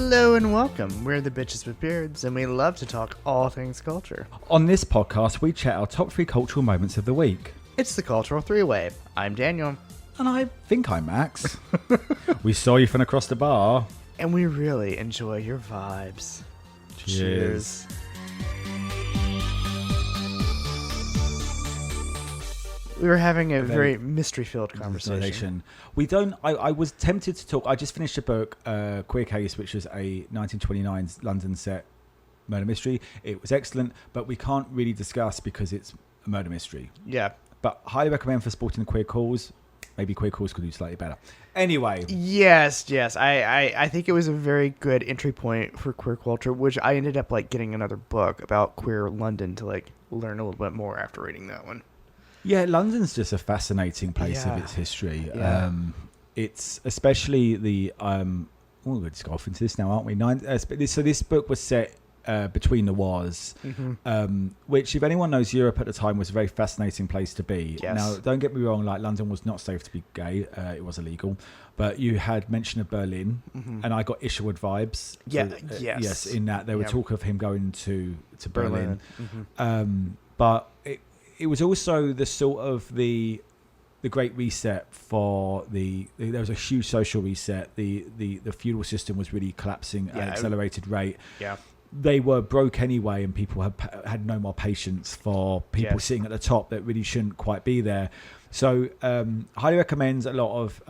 Hello and welcome. We're the Bitches with Beards, and we love to talk all things culture. On this podcast, we chat our top 3 cultural moments of the week. It's the Cultural Three-Way. I'm Daniel. And I think I'm Max. We saw you from across the bar. And we really enjoy your vibes. Cheers. We were having a very mystery-filled conversation. I was tempted to talk. I just finished a book, Queer Case, which was a 1929 London set murder mystery. It was excellent, but we can't really discuss because it's a murder mystery. Yeah. But highly recommend for supporting the queer cause. Maybe queer cause could do slightly better. Anyway. Yes. I think it was a very good entry point for queer culture, which I ended up getting another book about queer London to learn a little bit more after reading that one. Yeah, London's just a fascinating place of its history. Yeah. It's especially the we'll just go off into this now, aren't we? So this book was set between the wars, which, if anyone knows Europe at the time, was a very fascinating place to be. Yes. Now, don't get me wrong, London was not safe to be gay. It was illegal. But you had mention of Berlin, and I got Isherwood vibes. Yeah, so, yes. In that there were talk of him going to Berlin. But it was also the sort of the Great Reset for there was a huge social reset. The feudal system was really collapsing at an accelerated rate. Yeah. They were broke anyway, and people had no more patience for people sitting at the top that really shouldn't quite be there. So highly recommend a lot of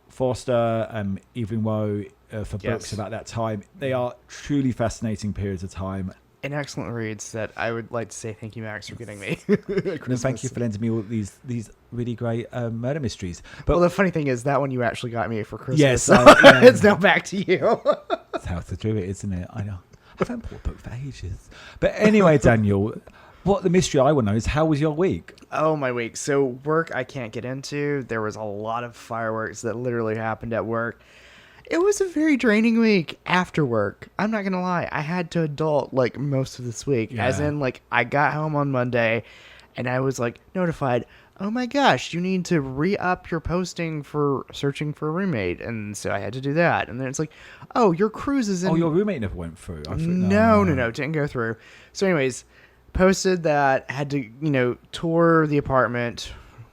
Forster, Evelyn Waugh for books about that time. They are truly fascinating periods of time. And excellent reads that I would like to say thank you, Max, for getting me. And thank you for lending me all these really great murder mysteries. But the funny thing is that one you actually got me for Christmas. Yes, so it's now back to you. That's how to do it, isn't it? I know. I haven't bought a book for ages. But anyway, Daniel, what the mystery I want to know is, how was your week? Oh, my week. So work I can't get into. There was a lot of fireworks that literally happened at work. It was a very draining week after work. I'm not going to lie. I had to adult most of this week. Yeah. As in I got home on Monday and I was notified, oh my gosh, you need to re-up your posting for searching for a roommate. And so I had to do that. And then it's oh, your cruise is in... Oh, your roommate never went through. No, didn't go through. So anyways, posted that, had to, tour the apartment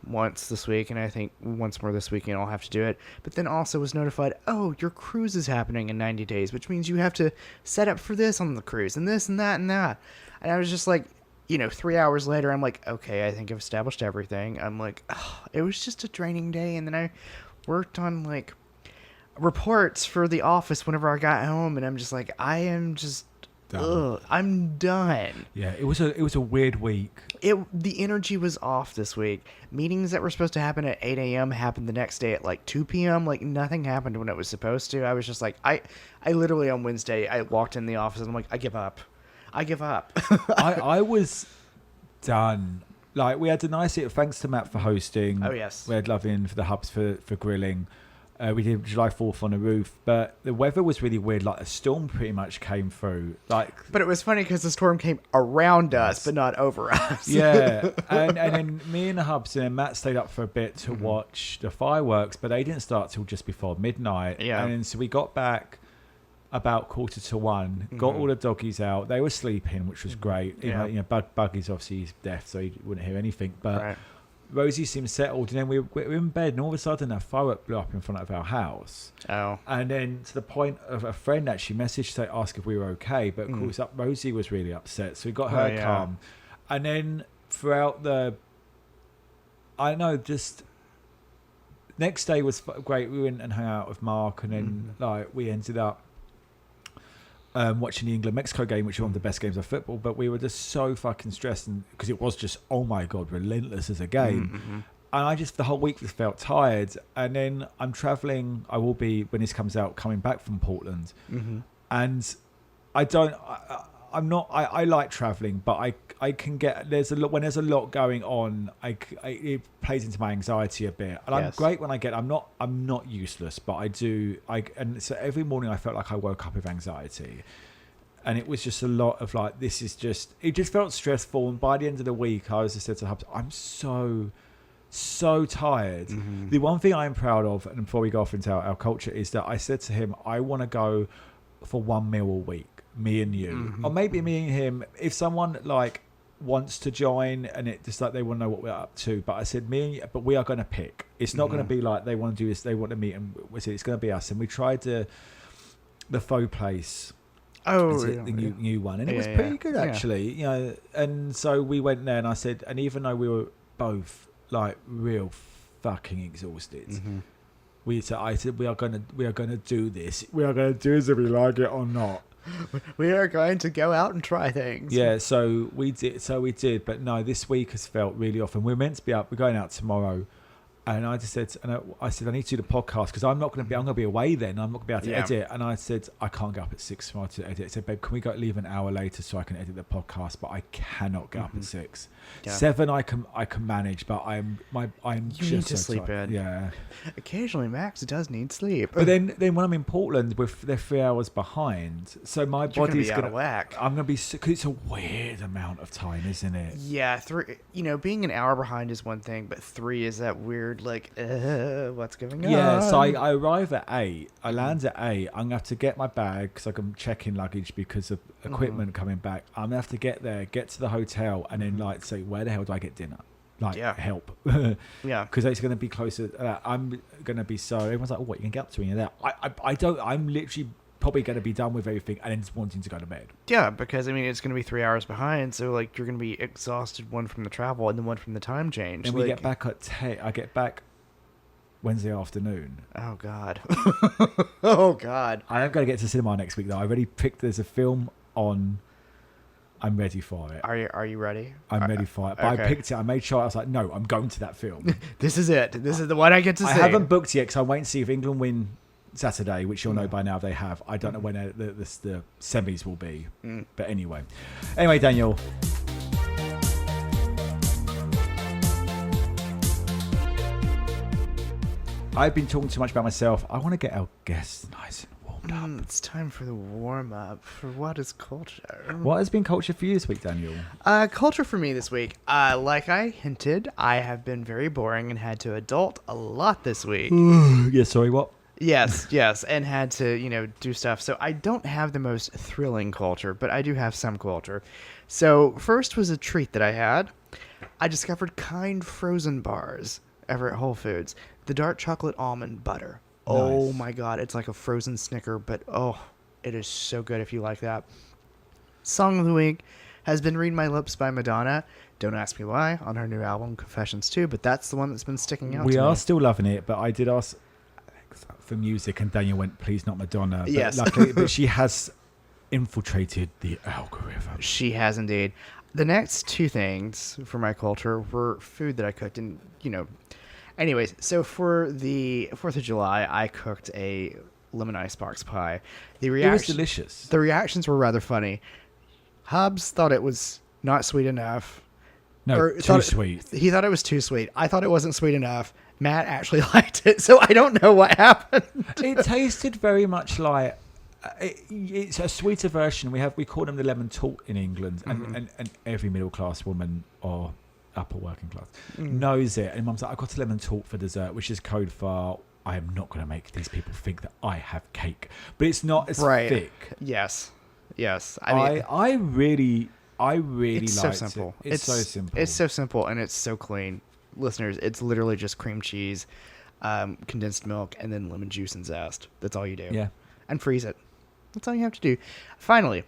once this week, and I think once more this weekend I'll have to do it. But then also was notified, oh, your cruise is happening in 90 days, which means you have to set up for this on the cruise, and this and that and that. And I was just 3 hours later, I'm okay, I think I've established everything. I'm oh, it was just a draining day. And then I worked on reports for the office whenever I got home, and I'm just I am just done. I'm done. Yeah, it was a weird week. The energy was off this week. Meetings that were supposed to happen at 8 a.m. happened the next day at 2 p.m. Nothing happened when it was supposed to. I was just I literally on Wednesday, I walked in the office and I'm I give up. I was done. We had a nice hit. Thanks to Matt for hosting. Oh, yes. We had Lovin for the hubs for grilling. We did July 4th on the roof, but the weather was really weird. A storm pretty much came through. But it was funny because the storm came around us, but not over us. Yeah. and then me and the hubs and then Matt stayed up for a bit to watch the fireworks, but they didn't start till just before midnight. Yeah. And so we got back about 1:45, got all the doggies out. They were sleeping, which was great. Yeah. Buggy's obviously deaf, so he wouldn't hear anything. But right. Rosie seemed settled, and then we were in bed, and all of a sudden a firework blew up in front of our house. Oh. And then to the point of a friend actually messaged to ask if we were okay, but of course Rosie was really upset, so we got her calm. And then throughout just next day was great. We went and hung out with Mark, and then we ended up watching the England-Mexico game, which was one of the best games of football, but we were just so fucking stressed because it was just, oh my God, relentless as a game. And the whole week just felt tired. And then I'm traveling, I will be, when this comes out, coming back from Portland. And I like traveling, but I can get, when there's a lot going on, it plays into my anxiety a bit. And I'm great when I get, I'm not useless, but and so every morning I felt like I woke up with anxiety. And it was just a lot of it just felt stressful. And by the end of the week, I was just said to Hubs, I'm so tired. The one thing I'm proud of, and before we go off into our culture, is that I said to him, I want to go for one meal a week, me and you, or maybe me and him. If someone like wants to join and it just like they want to know what we're up to, but I said me and you, but we are going to pick. It's not going to be like they want to do this, they want to meet, and it's going to be us. And we tried the faux place. Oh, the new one, and it was pretty good actually. You know, and so we went there, and I said, and even though we were both like real fucking exhausted, I said we are gonna do this. We are gonna do this if we like it or not. We are going to go out and try things. Yeah, so we did. But no, this week has felt really off, and we're meant to be out. We're going out tomorrow. And I just said, I need to do the podcast because I'm going to be away then. I'm not going to be able to edit. And I said, I can't get up at 6 tomorrow to edit. I said, babe, can we leave an hour later so I can edit the podcast? But I cannot get up at 6. Yeah. 7 I can manage, but I'm you just need to so sleep tired. in. Yeah. Occasionally, Max does need sleep. But then when I'm in Portland, they're 3 hours behind, so my body's going to be whack. I'm going to be sick. It's a weird amount of time, isn't it? Yeah, 3. You know, being an hour behind is one thing, but 3 is that weird. Like, what's going on? Yeah, so I arrive at 8. I land at 8. I'm going to have to get my bag because I can check in luggage because of equipment coming back. I'm going to have to get there, get to the hotel, and then like say, where the hell do I get dinner? Like, help. Yeah. Because it's going to be closer. I'm going to be so... Everyone's like, oh, what, you can get up to when you're there? I don't... I'm literally probably going to be done with everything and then just wanting to go to bed. Yeah, because, I mean, it's going to be 3 hours behind, so, like, you're going to be exhausted, one from the travel and then one from the time change. And we get back at 10. I get back Wednesday afternoon. Oh, God. Oh, God. I am going to get to cinema next week, though. I already picked... There's a film on... I'm ready for it. Are you ready? I'm ready for it. But I picked it. I made sure. I was like, no, I'm going to that film. This is it. This is the one I get to see. I haven't booked yet because I'm waiting to see if England win Saturday, which you'll know by now they have. I don't know when the semis will be. But anyway, Daniel. I've been talking too much about myself. I want to get our guests nice and warmed up. It's time for the warm-up for What is Culture. What has been culture for you this week, Daniel? Culture for me this week. Like I hinted, I have been very boring and had to adult a lot this week. Yeah, sorry, what? Yes, and had to, do stuff. So I don't have the most thrilling culture, but I do have some culture. So first was a treat that I had. I discovered Kind frozen bars over at Whole Foods. The dark chocolate almond butter. Nice. Oh my God, it's like a frozen Snicker, but it is so good if you like that. Song of the week has been Read My Lips by Madonna. Don't ask me why, on her new album, Confessions 2, but that's the one that's been sticking out to me. We are still loving it, but I did ask for music, and Daniel went, please not Madonna. But yes. Luckily, but she has infiltrated the algorithm. She has indeed. The next two things for my culture were food that I cooked, and, Anyways, so for the 4th of July, I cooked a lemon icebox pie. It was delicious. The reactions were rather funny. Hubs thought it was not sweet enough. No, too sweet. He thought it was too sweet. I thought it wasn't sweet enough. Matt actually liked it, so I don't know what happened. It tasted very much like... it's a sweeter version. We call them the lemon tart in England, and every middle-class woman or... upper working class knows it, and Mum's like, I got a lemon tart for dessert, which is code for I am not going to make these people think that I have cake, but it's not as thick. Yes. I really it's liked so simple. It. It's so simple. It's so simple and it's so clean. Listeners, it's literally just cream cheese, condensed milk, and then lemon juice and zest. That's all you do. Yeah, and freeze it. That's all you have to do. Finally,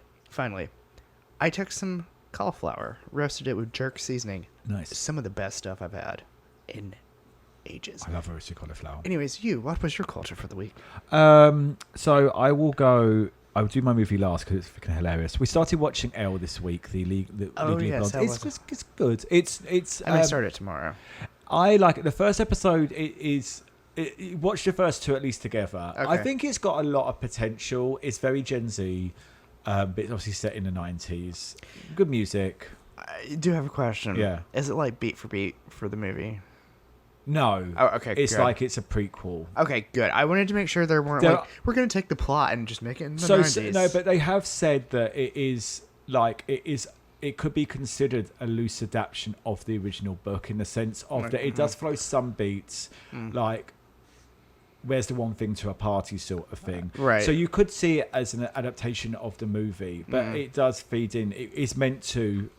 I took some cauliflower, roasted it with jerk seasoning. Nice. Some of the best stuff I've had in ages. I love roasted cauliflower. Anyways, what was your culture for the week? So I'll do my movie last because it's freaking hilarious. We started watching Elle this week, the Legally Blonde. It's good. It's. I may start it tomorrow. I like it. The first episode watch the first two at least together. Okay. I think it's got a lot of potential. It's very Gen Z. But it's obviously set in the 90s. Good music. I do have a question. Yeah. Is it like beat for beat for the movie? No. Oh, okay. It's good. like it's a prequel. Okay, good. I wanted to make sure there weren't we're going to take the plot and just make it in the 90s. No, but they have said that it could be considered a loose adaptation of the original book in the sense of that it does follow some beats. where's the one thing to a party sort of thing. Right. So you could see it as an adaptation of the movie, but it does feed in. It is meant to.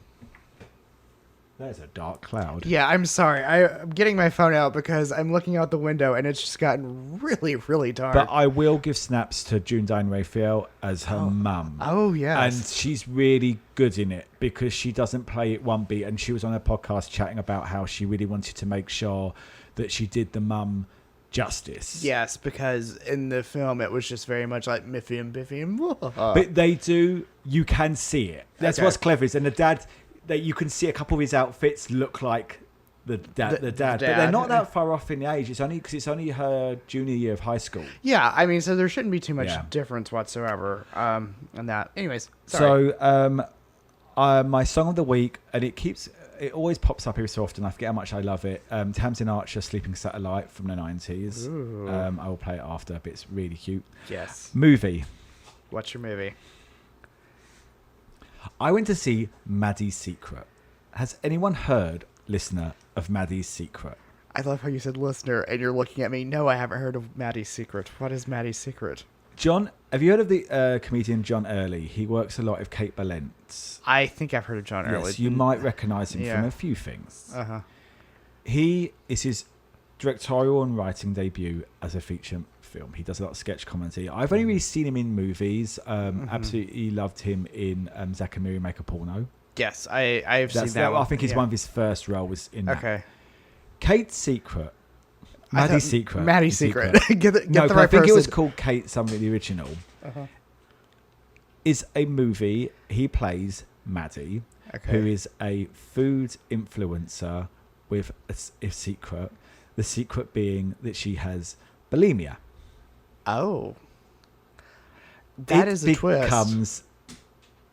There's a dark cloud. Yeah, I'm sorry. I'm getting my phone out because I'm looking out the window and it's just gotten really, really dark. But I will give snaps to June Diane Raphael as her mum. Oh, yes. And she's really good in it because she doesn't play it one beat. And she was on her podcast chatting about how she really wanted to make sure that she did the mum justice. Yes, because in the film it was just very much like Miffy and Biffy and But they do, you can see it. That's what's clever is, and the dad, that you can see a couple of his outfits look like the dad. But they're not that far off in the age. It's only because it's only her junior year of high school. Yeah, I mean, so there shouldn't be too much difference whatsoever in that. Anyways, sorry. So my song of the week, and it always pops up every so often. I forget how much I love it. Tamsin Archer, Sleeping Satellite from the 90s. I will play it after, but it's really cute. Yes. Movie. What's your movie? I went to see Maddie's Secret. Has anyone heard, listener, of Maddie's Secret? I love how you said listener and you're looking at me. No, I haven't heard of Maddie's Secret. What is Maddie's Secret? John, have you heard of the comedian John Early? He works a lot with Kate Balance. I think I've heard of John Early. Yes, you might recognise him from a few things. Uh-huh. He is his directorial and writing debut as a feature film. He does a lot of sketch comedy. I've only really seen him in movies. Absolutely loved him in Zack and Miri Make a Porno. Yes, I've seen that one. I think he's one of his first roles in that. Okay. Kate's Secret. Maddie's Secret. Maddie's Secret. get the right I think person. it was called Kate something, the original. Is a movie. He plays Maddie, who is a food influencer with a secret. The secret being that she has bulimia. Oh. That is a twist. It becomes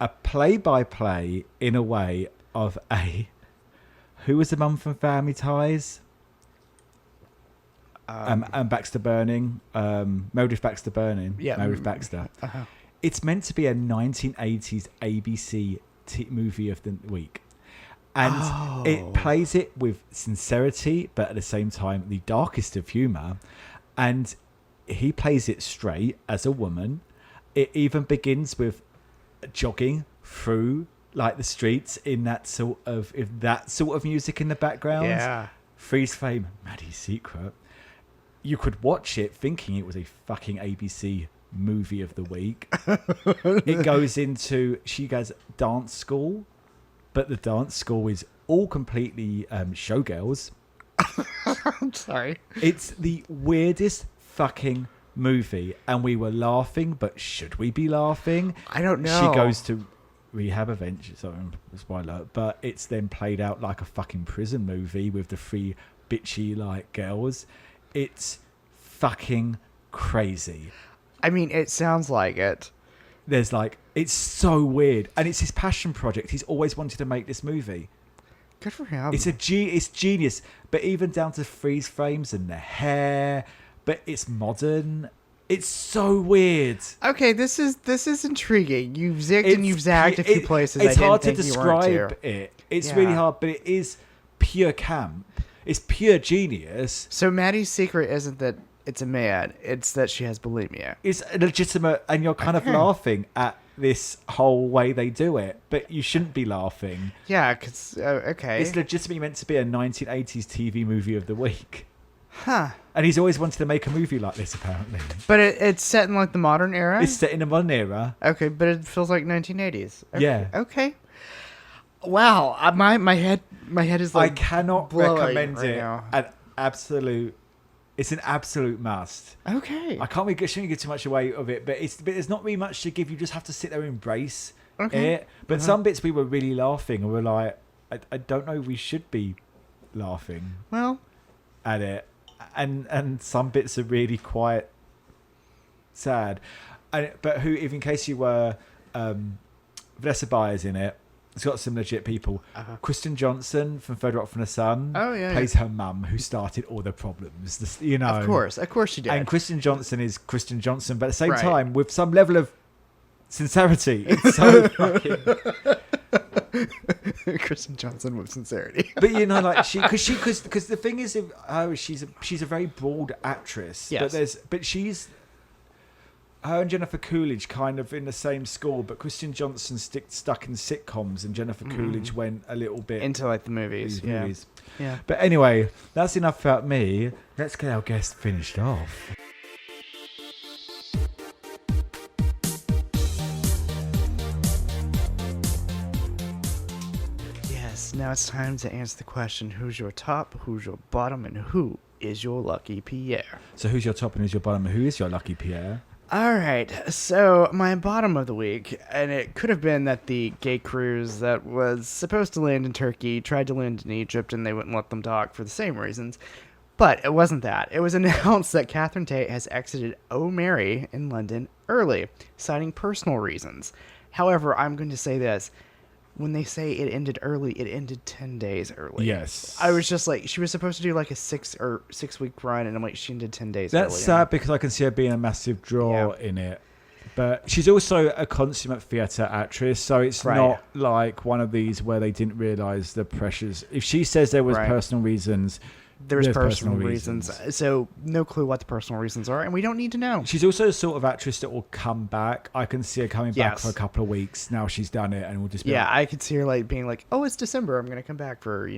a play-by-play in a way of a... Who was the mum from Family Ties? And Baxter Burning. Meredith Baxter Burning. Yeah. Meredith Baxter. It's meant to be a 1980s ABC movie of the week. And it plays it with sincerity, but at the same time, the darkest of humour. And he plays it straight as a woman. It even begins with jogging through like the streets in that sort of music in the background. Yeah. Freeze frame, Maddie's Secret. You could watch it thinking it was a fucking ABC movie of the week. It goes into, she goes dance school, but the dance school is all completely showgirls. I'm sorry. It's the weirdest fucking movie, and we were laughing, but should we be laughing? I don't know. She goes to rehab eventually, sorry, spoiler, but it's then played out like a fucking prison movie with the three bitchy like girls. It's fucking crazy. I mean, it sounds like it. There's like, it's so weird, and it's his passion project. He's always wanted to make this movie. Good for him. It's genius, but even down to freeze frames and the hair, but it's modern. It's so weird. Okay, this is intriguing. You've zigged and you've zagged a few places. It's hard to you describe it. It's really hard, but it is pure camp. It's pure genius. So Maddie's Secret isn't that it's a man; it's that she has bulimia. It's legitimate, and you're kind of laughing at this whole way they do it, but you shouldn't be laughing. Yeah, because okay, it's legitimately meant to be a 1980s TV movie of the week. Huh. And he's always wanted to make a movie like this, apparently. But it's set in like the modern era? It's set in a modern era. Okay, but it feels like 1980s. Okay. Yeah. Okay. Wow. My head is like I cannot recommend right it. now. It's an absolute must. Okay. I shouldn't give too much away of it, but there's not really much to give. You just have to sit there and embrace it. But some bits we were really laughing, and we're like, I don't know if we should be laughing at it. And some bits are really quite sad. But in case you were, Vanessa Byers in it. It's got some legit people. Kristen Johnson from Third Rock from the Sun plays her mum, who started all the problems. You know, of course she did. And Kristen Johnson is Kristen Johnson, but at the same time, with some level of sincerity. It's so fucking. Kristen Johnson with sincerity. But you know, like because the thing is, she's a very broad actress. Yes. But she's her and Jennifer Coolidge kind of in the same school, but Kristen Johnson stuck in sitcoms, and Jennifer Coolidge went a little bit into like the movies. Yeah. But anyway, that's enough about me. Let's get our guest finished off. Yes, now it's time to answer the question, who's your top, who's your bottom, and who is your lucky Pierre? So who's your top and who's your bottom, and who is your lucky Pierre? All right, so my bottom of the week, and it could have been that the gay cruise that was supposed to land in Turkey tried to land in Egypt, and they wouldn't let them dock for the same reasons. But it wasn't that. It was announced that Katherine Tate has exited O'Mary in London early, citing personal reasons. However, I'm going to say this. When they say it ended early, it ended 10 days early. Yes. I was just like, she was supposed to do like a 6 week run, and I'm like, she ended 10 days early. That's sad because I can see her being a massive draw in it. But she's also a consummate theatre actress, so it's not like one of these where they didn't realise the pressures. If she says there was personal reasons... There's personal reasons. So no clue what the personal reasons are, and we don't need to know. She's also the sort of actress that will come back. I can see her coming back for a couple of weeks. Now she's done it, and we'll just be I could see her like being like, oh, it's December. I'm going to come back for,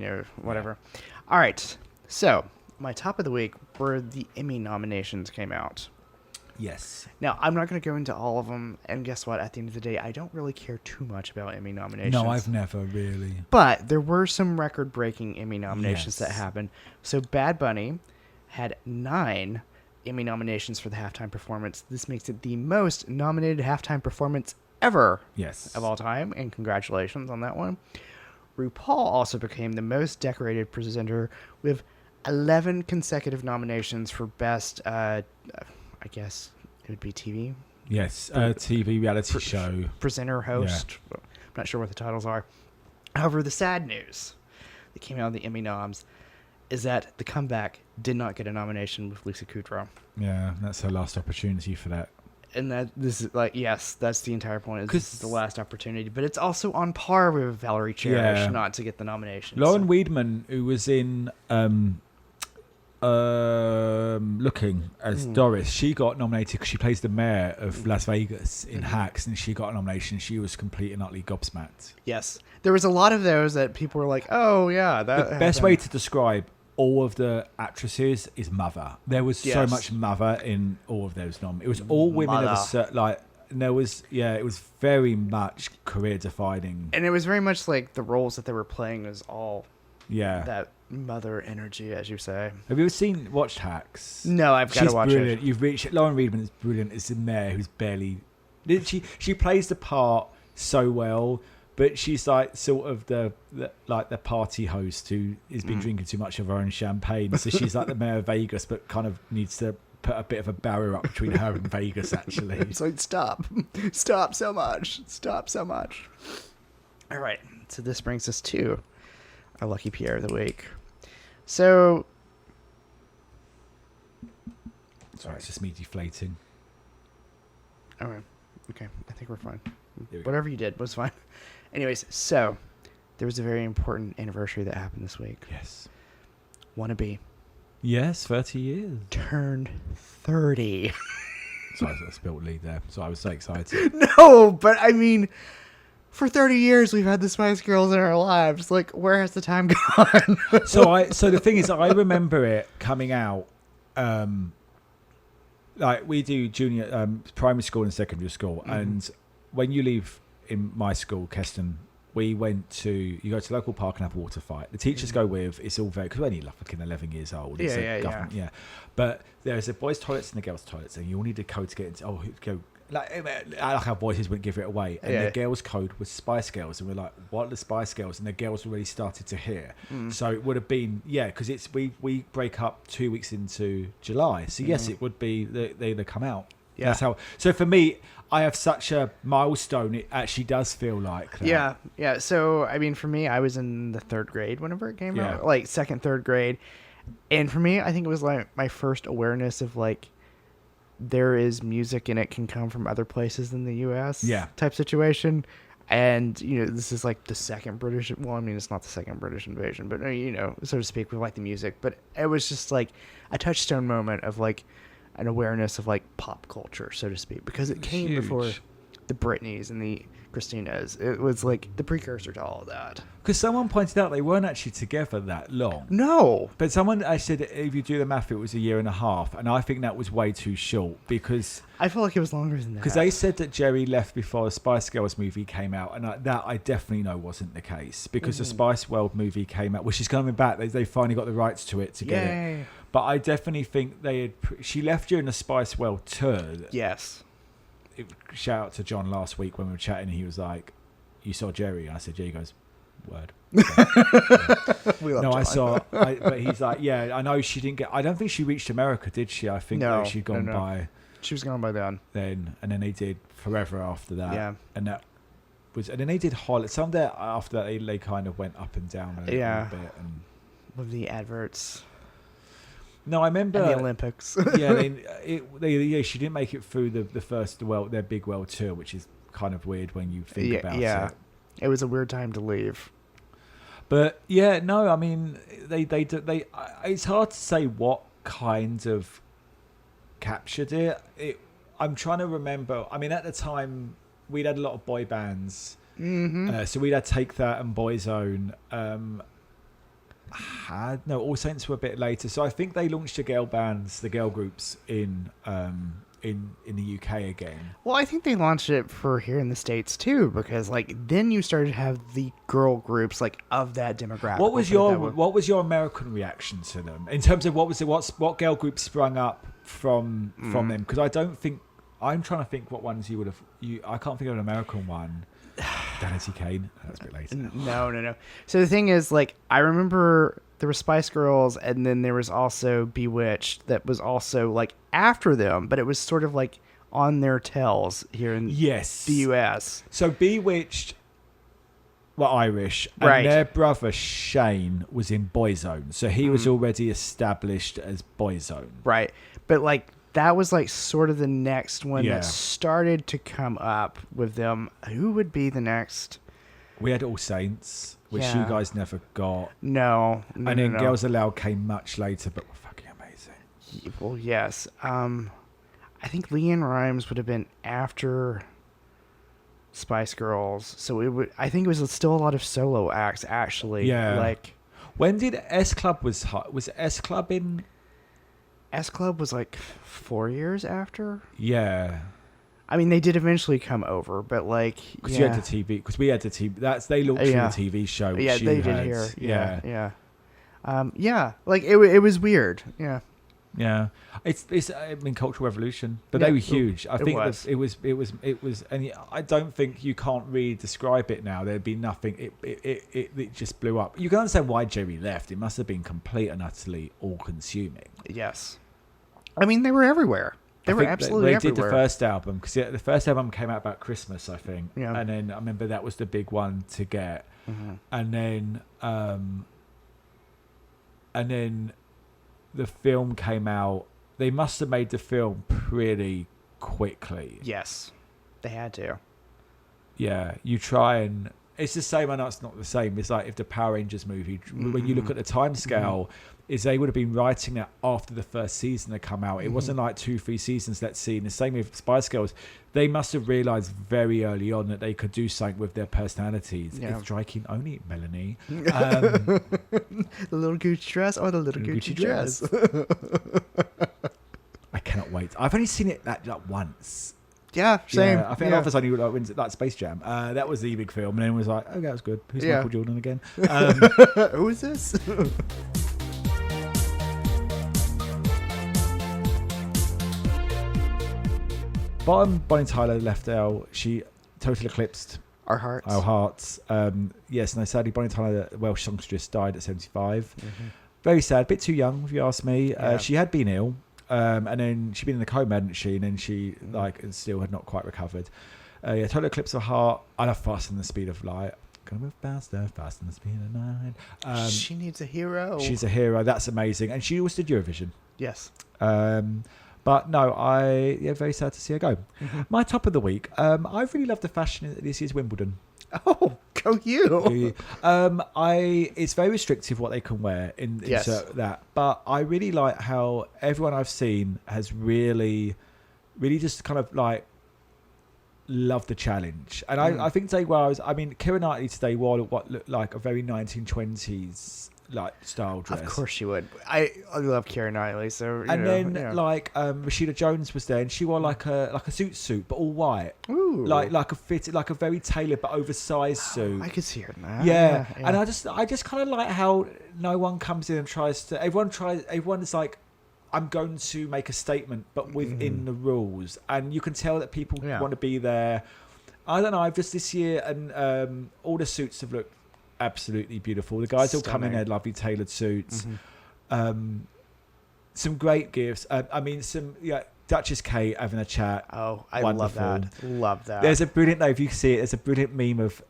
whatever. All right. So my top of the week were the Emmy nominations came out. Yes. Now, I'm not going to go into all of them, and guess what? At the end of the day, I don't really care too much about Emmy nominations. No, I've never really. But there were some record-breaking Emmy nominations that happened. So Bad Bunny had 9 Emmy nominations for the halftime performance. This makes it the most nominated halftime performance ever of all time, and congratulations on that one. RuPaul also became the most decorated presenter with 11 consecutive nominations for Best... I guess it would be TV. Yes, TV reality show. Presenter, host. Yeah. I'm not sure what the titles are. However, the sad news that came out of the Emmy noms is that The Comeback did not get a nomination with Lisa Kudrow. Yeah, that's her last opportunity for that. And this is like, yes, that's the entire point. This is the last opportunity. But it's also on par with Valerie Cherish not to get the nomination. Lauren Weidman, who was in... Looking as Doris, she got nominated because she plays the mayor of Las Vegas in Hacks, and she got a nomination. She was completely and utterly gobsmacked. Yes, there was a lot of those that people were like, "Oh yeah, that." The best way to describe all of the actresses is mother. There was so much mother in all of those It was all women of a certain like. And there was it was very much career defining, and it was very much like the roles that they were playing was all that mother energy, as you say. Have you ever watched Hacks? No, I've got to watch brilliant. it. You've reached Lauren Weidman is brilliant. It's the mayor who's barely. She plays the part so well, but she's like sort of the party host who has been drinking too much of her own champagne. So she's like the mayor of Vegas, but kind of needs to put a bit of a barrier up between her and Vegas. Actually, it's like stop so much. All right, so this brings us to our lucky Pierre of the week. So, sorry, it's just me deflating. Okay, I think we're fine. Whatever you did was fine. Anyways, so there was a very important anniversary that happened this week. Yes. Wannabe. Yes, 30 years. Turned 30. Sorry, I spilled lead there. So I was so excited. No, but I mean, for 30 years we've had the Spice Girls in our lives. Like, where has the time gone? So the thing is, I remember it coming out. Like we do junior, primary school and secondary school, and when you leave in my school, Keston, you go to the local park and have a water fight. The teachers go with, it's all very, because we're only fucking 11 years old. It's government. But there's the boys' toilets and the girls' toilets, and you all need a code to get into, like our voices wouldn't give it away. And the girls' code was Spice Girls, and we're like, what are the Spice Girls? And the girls already started to hear. So it would have been, because we break up 2 weeks into July. So yes, it would be, they come out. Yeah. That's how. So for me, I have such a milestone. It actually does feel like that. Yeah. So I mean, for me, I was in the 3rd grade whenever it came out, like 2nd, 3rd grade, and for me, I think it was like my first awareness of like there is music and it can come from other places than the U.S. type situation. And, this is like the second British, well, I mean, it's not the second British invasion, but, so to speak, with like the music. But it was just like a touchstone moment of like an awareness of like pop culture, so to speak, because it came Huge. before the Britneys and the Christinas. It was like the precursor to all of that. Because someone pointed out they weren't actually together that long. No. But someone actually said if you do the math, it was a year and a half. And I think that was way too short because... I feel like it was longer than that. Because they said that Jerry left before the Spice Girls movie came out. And that I definitely know wasn't the case. Because the Spice World movie came out, which is coming back. They finally got the rights to it to get it. But I definitely think she left during the Spice World tour. Yes. Shout out to John last week when we were chatting. He was like, "You saw Jerry?" I said, "Yeah." He goes, "Word." We love no, John. I saw. But he's like, "Yeah, I know she didn't get. I don't think she reached America, did she? I think No, she'd gone no. by. She was gone by then. And then they did Forever after that. Yeah. And then they did Holly. Some there after that they kind of went up and down a little bit. And with the adverts. no, I remember And the Olympics. she didn't make it through the first their big world tour, which is kind of weird when you think about it. It was a weird time to leave. But yeah, no, I mean they it's hard to say what kind of captured it. I'm trying to remember. I mean, at the time we'd had a lot of boy bands, so we'd had Take That and Boyzone. All Saints were a bit later, so I think they launched the girl groups in the UK again. Well, I think they launched it for here in the States too, because like then you started to have the girl groups like of that demographic. What was your American reaction to them in terms of what girl groups sprung up from them? Because I'm trying to think what ones you would have. I can't think of an American one. Danity Kane. That's a bit later. No. So the thing is, like, I remember there were Spice Girls, and then there was also Bewitched that was also like after them, but it was sort of like on their tails here in the US. So Bewitched were Irish, Right. and their brother Shane was in Boyzone, so he was already established as Boyzone. Right. But like that was like sort of the next one Yeah. that started to come up with them. Who would be the next? We had All Saints, which you Yeah. guys never got. No. And then Girls Aloud came much later, but were fucking amazing. Well, yes. I think Leanne Rimes would have been after Spice Girls, so I think it was still a lot of solo acts actually. Yeah. Like When did S Club was S Club in? S Club was like 4 years after. Yeah. I mean, they did eventually come over, but like Because you had the TV. Because we had the TV. They launched Yeah. the TV show. Which Yeah, you they had. did here. Yeah. Yeah. Like it was weird. Yeah. Yeah, it's I mean cultural revolution, but Yeah, they were huge. I think was. it was, and I don't think you can't really describe it now. There'd be nothing. It just blew up. You can understand why Jerry left. It must have been complete and utterly all-consuming. Yes. I mean, they were everywhere. They were absolutely they everywhere. did the first album because the first album came out about Christmas, I think. Yeah. And then I remember that was the big one to get, and then the film came out. They must have made the film pretty quickly. Yes, they had to. Yeah, you try and it's the same. I know it's not the same. It's like if the Power Rangers movie, when you look at the time scale, is they would have been writing that after the first season had come out. It wasn't like 2-3 seasons, let's see. And the same with Spice Girls. They must have realised very early on that they could do something with their personalities. Yeah. It's striking only Melanie. The little Gucci dress or the little Gucci dress. I cannot wait. I've only seen it like once. Yeah, same. Yeah, I think Office only like Space Jam. That was the big film, and then was like, oh, that was good. Who's Michael Jordan again? Who is this? Bonnie Tayler left out. She totally eclipsed Our hearts. our hearts. Yes, no, sadly, Bonnie Tayler, the Welsh songstress, died at 75. Very sad. Bit too young, if you ask me. Yeah. She had been ill, and then she'd been in the coma, hadn't she? And then she and still had not quite recovered. Total eclipse of heart. I love Faster Than the Speed of Light. Gonna move faster, faster than the speed of light. She needs a hero. She's a hero. That's amazing, and she also did Eurovision. Yes. But no, very sad to see her go. My top of the week. I really love the fashion at this year's Wimbledon. Oh, go you. It's very restrictive what they can wear in Yes. that, but I really like how everyone I've seen has really just kind of like loved the challenge. And I think today, Keira Knightley today wore what looked like a very 1920s like style dress. Of course she would. I love Keira Knightley. So Rashida Jones was there, and she wore like a suit, but all white. Ooh. Like a very tailored but oversized suit. I could see her in that. Yeah. And I just kind of like how no one comes in and tries to. Everyone is like, I'm going to make a statement, but within the rules, and you can tell that people want to be there. I don't know. I've just this year, and all the suits have looked absolutely beautiful. The guys all come in their lovely tailored suits. Some great gifts. Duchess Kate having a chat. Oh, I Wonderful. love that. There's a brilliant, though, if you see it, there's a brilliant meme of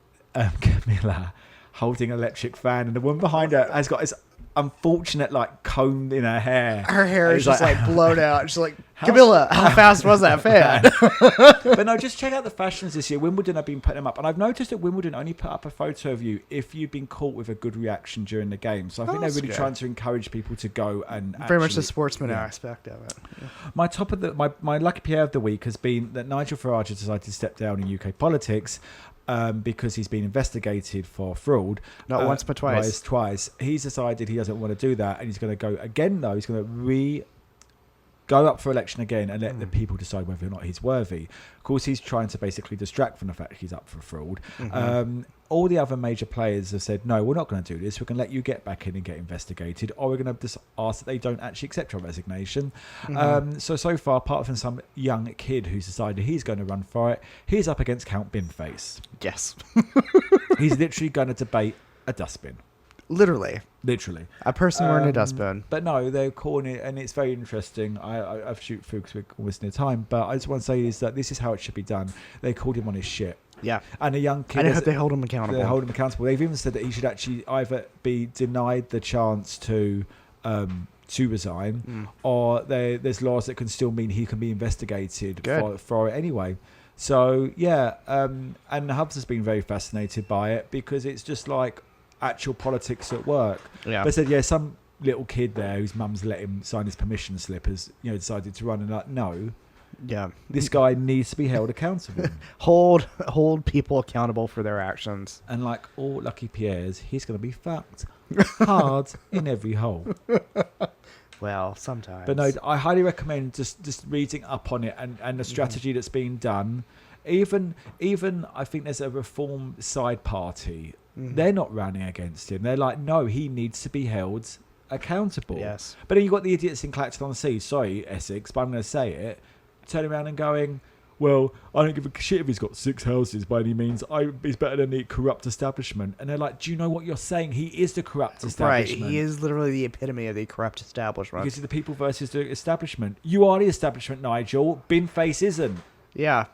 Camilla holding an electric fan, and the woman behind her has got this unfortunate like comb in her hair. Her hair is just like blown out. She's like, Camilla, how fast was that fan? But no, just check out the fashions this year. Wimbledon have been putting them up, and I've noticed that Wimbledon only put up a photo of you if you've been caught with a good reaction during the game. So I think they're really trying to encourage people to go and very much the sportsman aspect of it. Yeah. My top of my lucky Pierre of the week has been that Nigel Farage has decided to step down in UK politics. Because he's been investigated for fraud. Not once, but twice. Twice. He's decided he doesn't want to do that, and he's going to go again, though. He's going to go up for election again and let the people decide whether or not he's worthy. Of course, he's trying to basically distract from the fact he's up for fraud. All the other major players have said, no, we're not going to do this. We're going to let you get back in and get investigated, or we're going to just ask that they don't actually accept your resignation. So far, apart from some young kid who's decided he's going to run for it, he's up against Count Binface. Yes. He's literally going to debate a dustbin. Literally. A person wearing a dustbin. But no, they're calling it, and it's very interesting. I've shoot through because we're almost near time, but I just want to say is that this is how it should be done. They called him on his shit. Yeah. And a young kid... I hope they hold him accountable. They've even said that he should actually either be denied the chance to resign, or there's laws that can still mean he can be investigated for it anyway. So, yeah, and Hubs has been very fascinated by it because it's just like actual politics at work. Yeah. They said, some little kid there whose mum's let him sign his permission slip has decided to run, and like, no. Yeah. This guy needs to be held accountable. hold people accountable for their actions. And like all Lucky Pierres, he's going to be fucked hard in every hole. Well, sometimes. But no, I highly recommend just reading up on it and the strategy that's being done. Even I think there's a Reform side party. They're not running against him. They're like, no, he needs to be held accountable. Yes. But then you've got the idiots in Clacton-on-Sea, sorry, Essex, but I'm going to say it, turning around and going, well, I don't give a shit if he's got 6 houses by any means. He's better than the corrupt establishment. And they're like, do you know what you're saying? He is the corrupt establishment. Right, he is literally the epitome of the corrupt establishment. Because it's the people versus the establishment. You are the establishment, Nigel. Binface isn't. Yeah.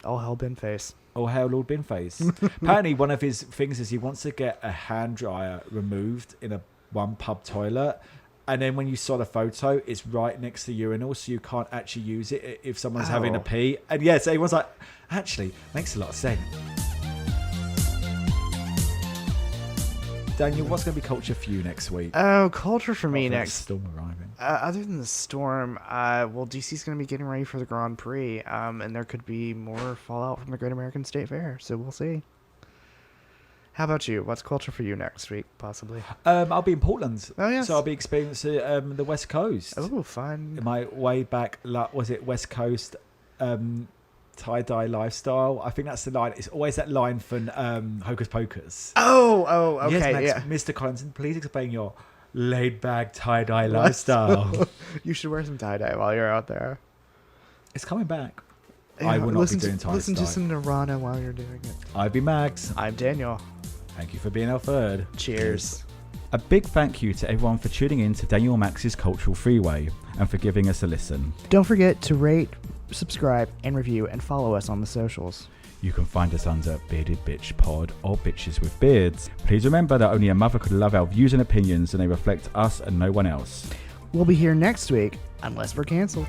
Oh, hell, Binface. Oh, hell, Lord Binface. Apparently, one of his things is he wants to get a hand dryer removed in one pub toilet. And then when you saw the photo, it's right next to the urinal, so you can't actually use it if someone's having a pee. And yes, everyone's like, actually, makes a lot of sense. Daniel, what's going to be culture for you next week? Oh, culture for me next. Storm arriving. Other than the storm, DC's going to be getting ready for the Grand Prix, and there could be more fallout from the Great American State Fair, so we'll see. How about you? What's culture for you next week, possibly? I'll be in Portland. Oh, yes. So I'll be experiencing the West Coast. Oh, fun. My way back, was it West Coast tie-dye lifestyle? I think that's the line. It's always that line from Hocus Pocus. Oh, okay. Yes, Max, Mr. Collinson, please explain your laid-back tie-dye lifestyle. You should wear some tie-dye while you're out there. It's coming back. Yeah, I will not be doing tie-dye. Listen to some Nirvana while you're doing it. I've been Max. I'm Daniel. Thank you for being our third. Cheers. A big thank you to everyone for tuning in to Daniel Max's Cultural Freeway and for giving us a listen. Don't forget to rate, subscribe, and review, and follow us on the socials. You can find us under Bearded Bitch Pod or Bitches with Beards. Please remember that only a mother could love our views and opinions, and they reflect us and no one else. We'll be here next week, unless we're cancelled.